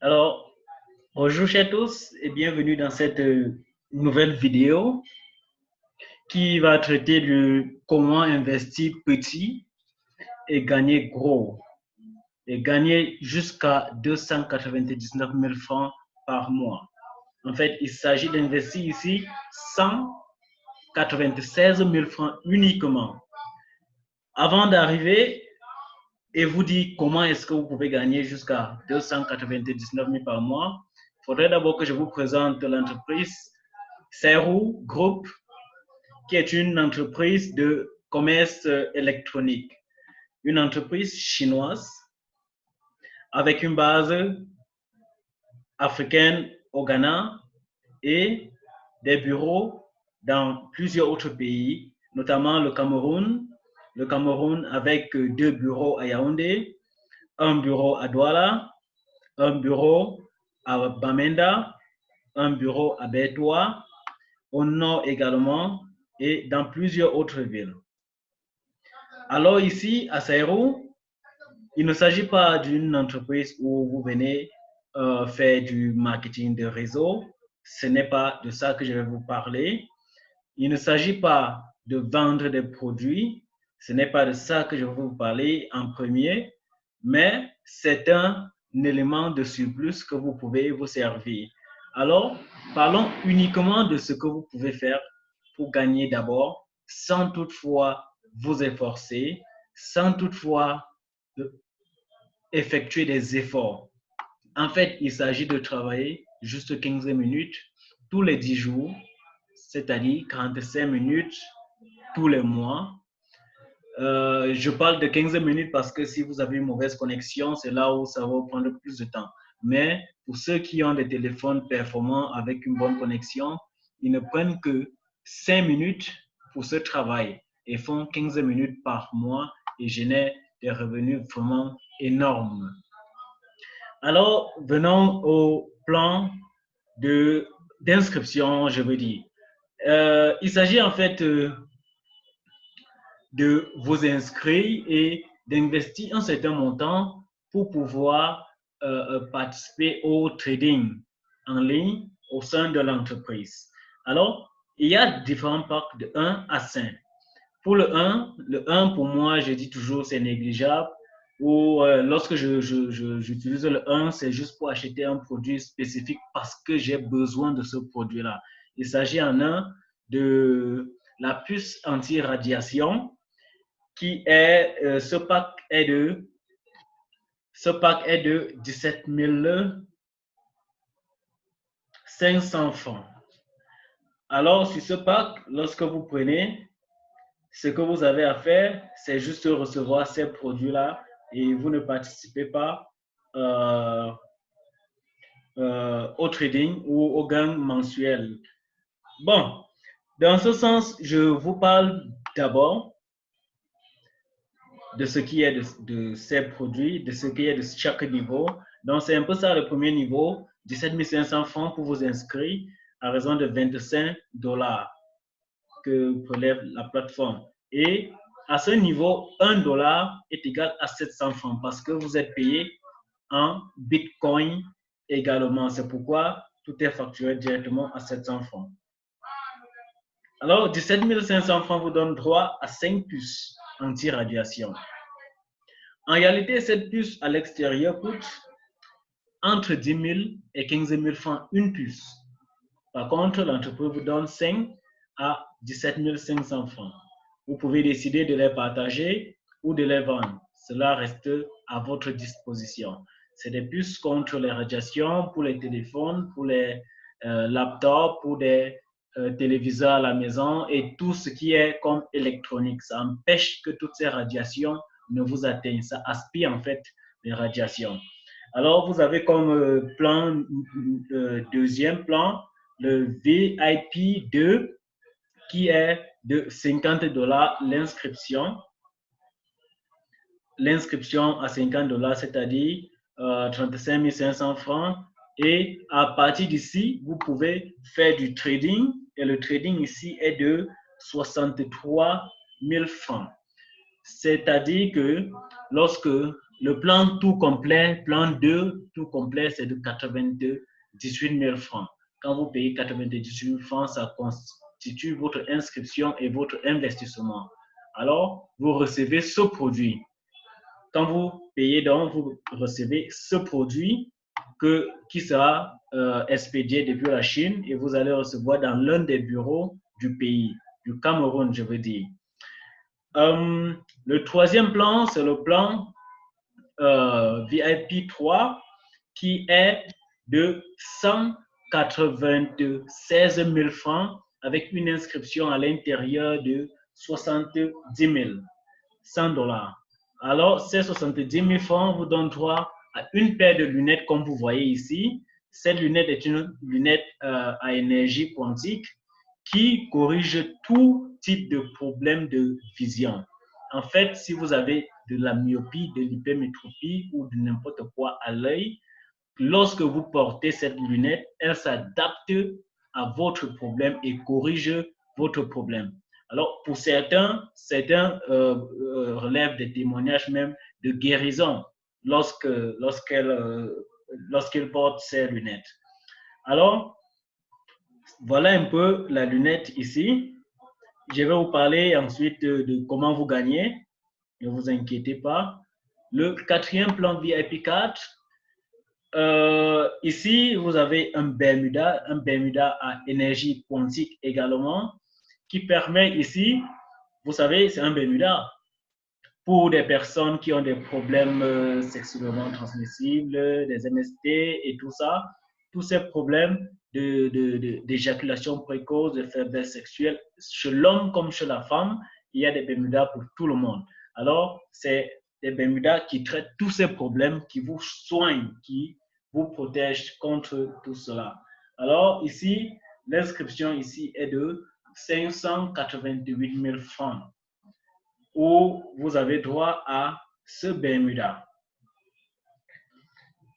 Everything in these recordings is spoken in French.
Alors, bonjour à tous et bienvenue dans cette nouvelle vidéo qui va traiter de comment investir petit et gagner gros et gagner jusqu'à 299 000 francs par mois. En fait, il s'agit d'investir ici 196 000 francs uniquement. Avant d'arriver et vous dire comment est-ce que vous pouvez gagner jusqu'à 299 000 par mois, il faudrait d'abord que je vous présente l'entreprise Serou Group, qui est une entreprise de commerce électronique, une entreprise chinoise avec une base africaine au Ghana et des bureaux dans plusieurs autres pays, notamment le Cameroun avec 2 bureaux à Yaoundé, un bureau à Douala, un bureau à Bamenda, un bureau à Bertoua, au nord également, et dans plusieurs autres villes. Alors ici, à Saïrou, il ne s'agit pas d'une entreprise où vous venez faire du marketing de réseau. Ce n'est pas de ça que je vais vous parler. Il ne s'agit pas de vendre des produits. Ce n'est pas de ça que je vais vous parler en premier, mais c'est un élément de surplus que vous pouvez vous servir. Alors, parlons uniquement de ce que vous pouvez faire pour gagner d'abord, sans toutefois vous efforcer, sans toutefois effectuer des efforts. En fait, il s'agit de travailler juste 15 minutes tous les 10 jours, c'est-à-dire 45 minutes tous les mois. Je parle de 15 minutes parce que si vous avez une mauvaise connexion, c'est là où ça va vous prendre plus de temps. Mais pour ceux qui ont des téléphones performants avec une bonne connexion, ils ne prennent que 5 minutes pour ce travail et font 15 minutes par mois et génèrent des revenus vraiment énormes. Alors, venons au plan d'inscription, je veux dire. Il s'agit en fait de vous inscrire et d'investir un certain montant pour pouvoir participer au trading en ligne au sein de l'entreprise. Alors, il y a différents packs de 1 à 5. Pour le 1 pour moi, je dis toujours c'est négligeable. Ou lorsque j'utilise le 1, c'est juste pour acheter un produit spécifique parce que j'ai besoin de ce produit-là. Il s'agit en un de la puce anti-radiation qui est, ce pack est de 17 500 francs. Alors, sur ce pack, lorsque vous prenez, ce que vous avez à faire, c'est juste recevoir ces produits-là et vous ne participez pas au trading ou au gain mensuel. Bon, dans ce sens, je vous parle d'abord de ce qui est de ces produits, de ce qui est de chaque niveau. Donc, c'est un peu ça le premier niveau, 17 500 francs pour vous inscrire à raison de 25 $ que prélève la plateforme. Et à ce niveau, 1 $ est égal à 700 francs parce que vous êtes payé en Bitcoin également. C'est pourquoi tout est facturé directement à 700 francs. Alors, 17 500 francs vous donne droit à 5 puces anti-radiation. En réalité, cette puce à l'extérieur coûte entre 10 000 et 15 000 francs une puce. Par contre, l'entreprise vous donne 5 à 17 500 francs. Vous pouvez décider de les partager ou de les vendre. Cela reste à votre disposition. C'est des puces contre les radiations pour les téléphones, pour les laptops, pour des téléviseurs à la maison et tout ce qui est comme électronique. Ça empêche que toutes ces radiations ne vous atteignent. Ça aspire en fait les radiations. Alors, vous avez comme plan, deuxième plan, le VIP 2 qui est de 50 $ l'inscription. L'inscription à 50 $, c'est-à-dire 35 500 francs. Et à partir d'ici, vous pouvez faire du trading. Et le trading ici est de 63 000 francs. C'est-à-dire que lorsque Le plan tout complet, plan 2, tout complet, c'est de 98 000 francs. Quand vous payez 98 000 francs, ça constitue votre inscription et votre investissement. Alors, vous recevez ce produit. Quand vous payez donc, vous recevez ce produit qui sera expédié depuis la Chine et vous allez recevoir dans l'un des bureaux du pays, du Cameroun, je veux dire. Le troisième plan, c'est le plan VIP 3 qui est de 196 000 francs avec une inscription à l'intérieur de 70 000, 100 dollars. Alors, ces 70 000 francs vous donnent droit à une paire de lunettes comme vous voyez ici. Cette lunette est une lunette à énergie quantique qui corrige tout type de problème de vision. En fait, si vous avez de la myopie, de l'hypermétropie ou de n'importe quoi à l'œil, lorsque vous portez cette lunette, elle s'adapte à votre problème et corrige votre problème. Alors, pour certains relèvent des témoignages même de guérison lorsqu'ils portent ces lunettes. Alors, voilà un peu la lunette ici. Je vais vous parler ensuite de comment vous gagnez. Ne vous inquiétez pas. Le quatrième plan VIP 4, ici, vous avez un Bermuda à énergie quantique également, qui permet ici, vous savez, c'est un Bermuda pour des personnes qui ont des problèmes sexuellement transmissibles, des MST et tout ça, tous ces problèmes d'éjaculation précoce, de faiblesse sexuelle, chez l'homme comme chez la femme, il y a des Bermudas pour tout le monde. Alors, c'est des Bermudas qui traitent tous ces problèmes, qui vous soignent, qui vous protègent contre tout cela. Alors, ici, l'inscription ici est de 588 000 francs où vous avez droit à ce Bermuda.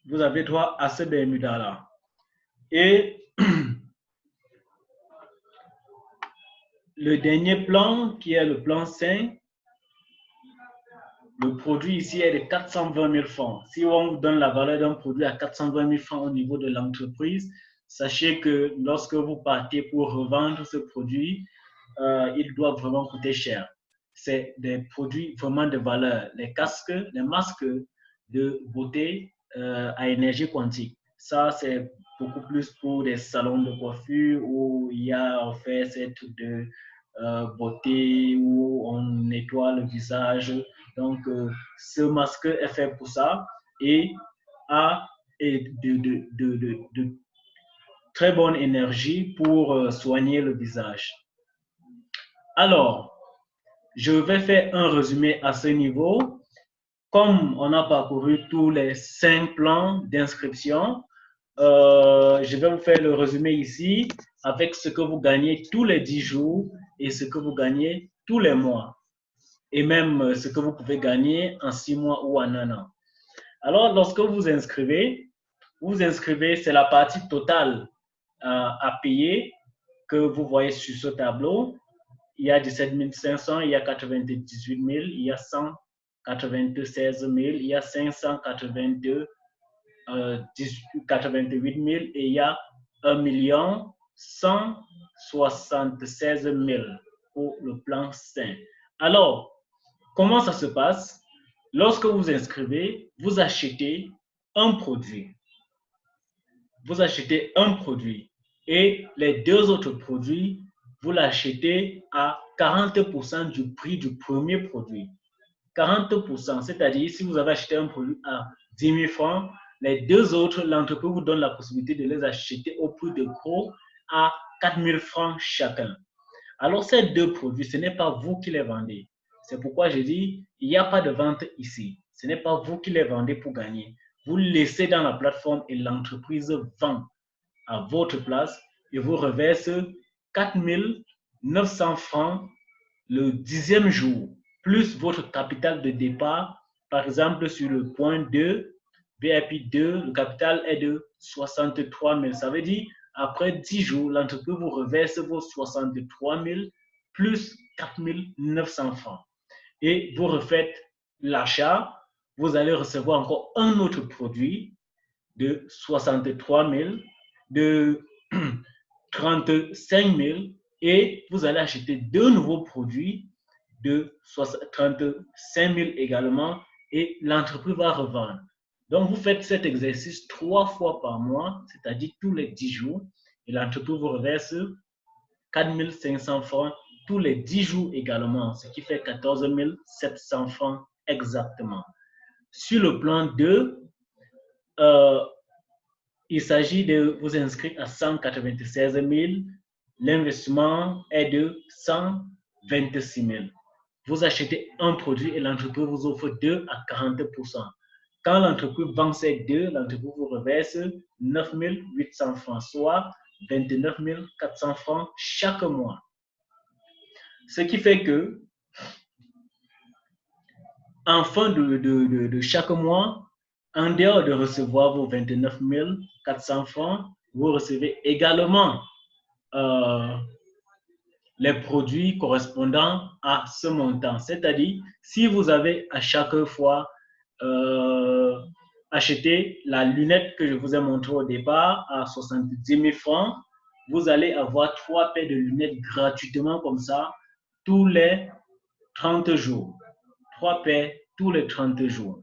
Vous avez droit à ce Bermuda-là. Et le dernier plan, qui est le plan 5, le produit ici est de 420 000 francs. Si on vous donne la valeur d'un produit à 420 000 francs au niveau de l'entreprise, sachez que lorsque vous partez pour revendre ce produit, il doit vraiment coûter cher. C'est des produits vraiment de valeur. Les casques, les masques de beauté à énergie quantique. Ça, c'est beaucoup plus pour des salons de coiffure où il y a en fait ces trucs de beauté où on nettoie le visage. Donc, ce masque est fait pour ça et a de très bonne énergie pour soigner le visage. Alors, je vais faire un résumé à ce niveau. Comme on a parcouru tous les 5 plans d'inscription, je vais vous faire le résumé ici avec ce que vous gagnez tous les 10 jours et ce que vous gagnez tous les mois. Et même ce que vous pouvez gagner en 6 mois ou en 1 an. Alors, lorsque vous vous inscrivez, c'est la partie totale à payer que vous voyez sur ce tableau. Il y a 17 500, il y a 98 000, il y a 196 000, il y a 588 000 et il y a 1 176 000 pour le plan 5. Alors, comment ça se passe? Lorsque vous inscrivez, vous achetez un produit. Vous achetez un produit et les 2 autres produits, vous l'achetez à 40% du prix du premier produit. 40%, c'est-à-dire si vous avez acheté un produit à 10 000 francs, les 2 autres, l'entreprise vous donne la possibilité de les acheter au prix de gros à 4 000 francs chacun. Alors ces 2 produits, ce n'est pas vous qui les vendez. C'est pourquoi je dis, il n'y a pas de vente ici. Ce n'est pas vous qui les vendez pour gagner. Vous laissez dans la plateforme et l'entreprise vend à votre place et vous reverse 4 900 francs le 10e jour, plus votre capital de départ. Par exemple, sur le point 2, VIP 2, le capital est de 63 000. Ça veut dire, après 10 jours, l'entreprise vous reverse vos 63 000 plus 4 900 francs. Et vous refaites l'achat vous allez recevoir encore un autre produit de 63 000, de 35 000 et vous allez acheter deux nouveaux produits de 35 000 également et l'entreprise va revendre. Donc, vous faites cet exercice 3 fois par mois, c'est-à-dire tous les 10 jours et l'entreprise vous reverse 4 500 francs tous les 10 jours également, ce qui fait 14 700 francs exactement. Sur le plan 2, il s'agit de vous inscrire à 196 000. L'investissement est de 126 000. Vous achetez un produit et l'entreprise vous offre 2 à 40%. Quand l'entreprise vend ces deux, l'entreprise vous reverse 9 800 francs, soit 29 400 francs chaque mois. Ce qui fait que, en fin de chaque mois, en dehors de recevoir vos 29 400 francs, vous recevez également les produits correspondant à ce montant. C'est-à-dire, si vous avez à chaque fois acheté la lunette que je vous ai montrée au départ à 70 000 francs, vous allez avoir 3 paires de lunettes gratuitement comme ça tous les 30 jours. 3 paires tous les 30 jours.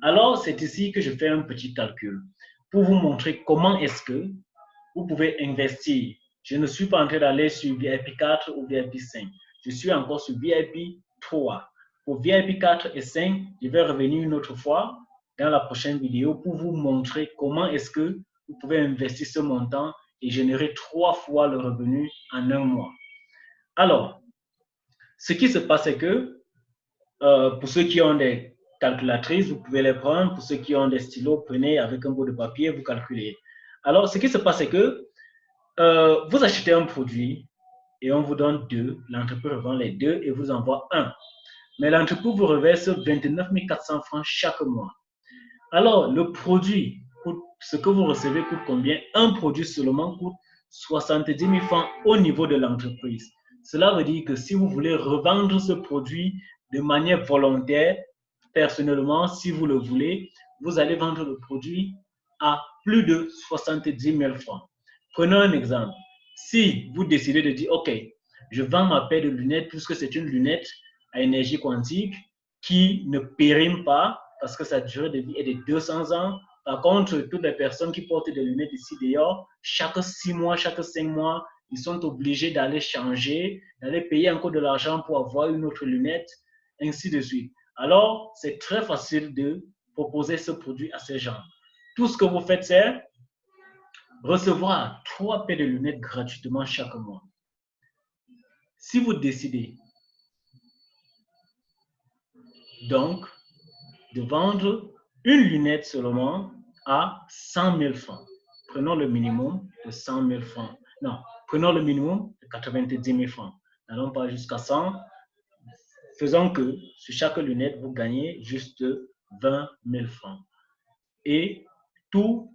Alors, c'est ici que je fais un petit calcul pour vous montrer comment est-ce que vous pouvez investir. Je ne suis pas en train d'aller sur VIP 4 ou VIP 5. Je suis encore sur VIP 3. Pour VIP 4 et 5, je vais revenir une autre fois dans la prochaine vidéo pour vous montrer comment est-ce que vous pouvez investir ce montant et générer 3 fois le revenu en un mois. Alors, ce qui se passe, c'est que pour ceux qui ont des calculatrices, vous pouvez les prendre. Pour ceux qui ont des stylos, prenez avec un bout de papier, vous calculez. Alors, ce qui se passe, c'est que vous achetez un produit et on vous donne deux. L'entreprise revend les deux et vous envoie un. Mais l'entreprise vous reverse 29 400 francs chaque mois. Alors, le produit, ce que vous recevez coûte combien? Un produit seulement coûte 70 000 francs au niveau de l'entreprise. Cela veut dire que si vous voulez revendre ce produit de manière volontaire, personnellement, si vous le voulez, vous allez vendre le produit à plus de 70 000 francs. Prenons un exemple. Si vous décidez de dire, OK, je vends ma paire de lunettes puisque c'est une lunette à énergie quantique qui ne périme pas parce que sa durée de vie est de 200 ans. Par contre, toutes les personnes qui portent des lunettes ici dehors, chaque 6 mois, chaque 5 mois, ils sont obligés d'aller changer, d'aller payer encore de l'argent pour avoir une autre lunette, ainsi de suite. Alors, c'est très facile de proposer ce produit à ces gens. Tout ce que vous faites, c'est recevoir 3 paires de lunettes gratuitement chaque mois. Si vous décidez donc de vendre une lunette seulement à 100 000 francs, prenons le minimum de 100 000 francs. Non, prenons le minimum de 90 000 francs. N'allons pas jusqu'à 100. Faisons que sur chaque lunette, vous gagnez juste 20 000 francs. Et tous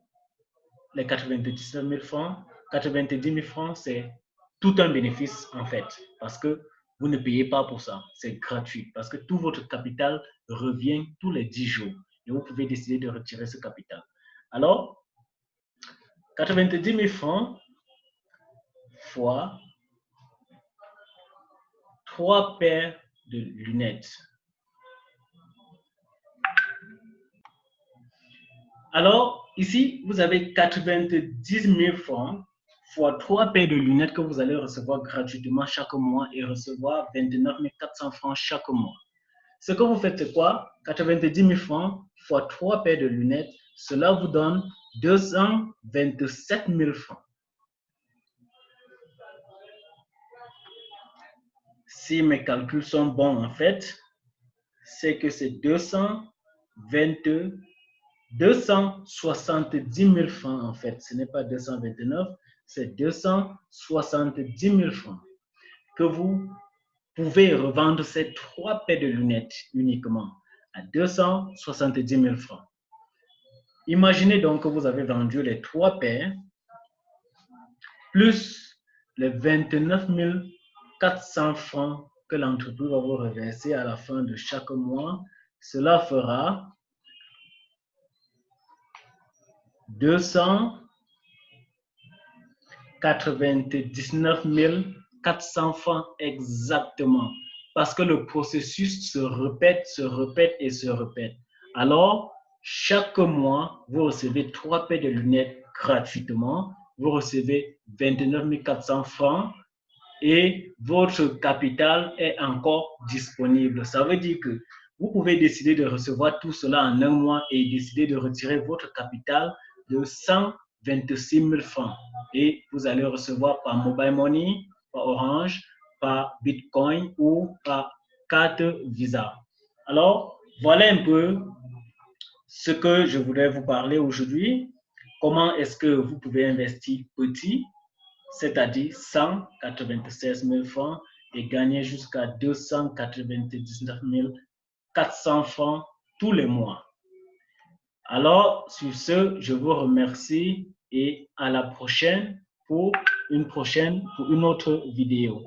les 99 000 francs, 90 000 francs, c'est tout un bénéfice en fait, parce que vous ne payez pas pour ça, c'est gratuit, parce que tout votre capital revient tous les 10 jours et vous pouvez décider de retirer ce capital. Alors, 90 000 francs fois 3 paires de lunettes. Alors, ici, vous avez 90 000 francs fois 3 paires de lunettes que vous allez recevoir gratuitement chaque mois et recevoir 29 400 francs chaque mois. Ce que vous faites, c'est quoi? 90 000 francs fois 3 paires de lunettes, cela vous donne 227 000 francs. Si mes calculs sont bons, en fait, c'est que c'est 270 000 francs, en fait. Ce n'est pas 229, c'est 270 000 francs que vous pouvez revendre ces 3 paires de lunettes uniquement à 270 000 francs. Imaginez donc que vous avez vendu les 3 paires plus les 29 400 francs que l'entreprise va vous reverser à la fin de chaque mois. Cela fera 299 400 francs exactement. Parce que le processus se répète et se répète. Alors, chaque mois, vous recevez 3 paires de lunettes gratuitement. Vous recevez 29 400 francs et votre capital est encore disponible. Ça veut dire que vous pouvez décider de recevoir tout cela en un mois et décider de retirer votre capital de 126 000 francs. Et vous allez recevoir par Mobile Money, par Orange, par Bitcoin ou par carte Visa. Alors, voilà un peu ce que je voudrais vous parler aujourd'hui. Comment est-ce que vous pouvez investir petit, c'est-à-dire 196 000 francs et gagner jusqu'à 299 400 francs tous les mois. Alors, sur ce, je vous remercie et à la prochaine pour une autre vidéo.